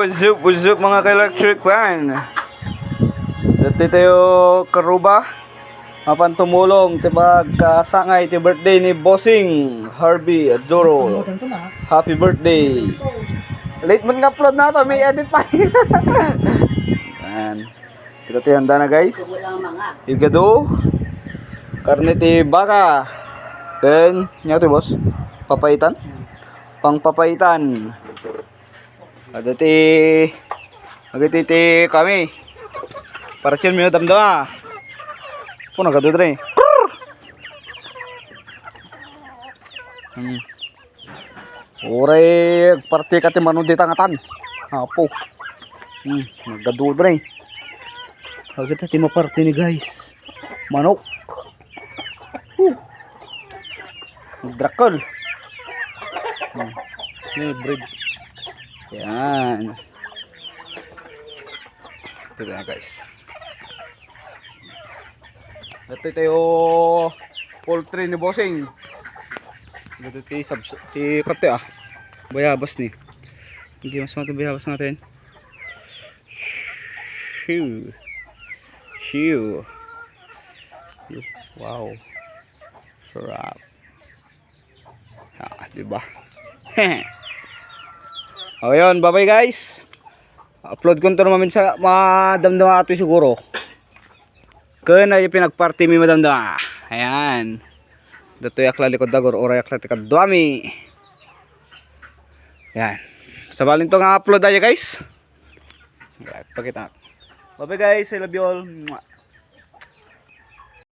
what's up mga ka-electric fan. Dati tayo karuba. Apan tumulong tibag kasangay ti birthday ni Bossing Harvey Adoro. Happy birthday. Late man nga upload na to, may edit pa. Yan. Kita ti handa na guys. Igado. Karne ti baka. Then, nya ti boss. Papaitan. Pangpapaitan. Adati agati kami. Para chill minute damda. Puno ka dudre. Oray party ka ti manudi tangatan. Apo. Nagadudre. Agati ti maparty ni guys. Manok. Drakol. Bread. Yan. Ito na guys. Ito tayo poultry ni Bossing. Ito ti kate bayabas ni. Hindi mas natin bayabas natin. Shoo. Wow. Sarap. Diba? O yun, bye bye guys. Upload ko ito naman sa madamdama ato siguro. Kaya yung pinagparty mi madamdama. Ayan. Dito yakla likod dagor. Ora yakla tikad duami. Ayan. Sabalin to nga upload aja guys. Pakita. Bye bye guys. I love you all.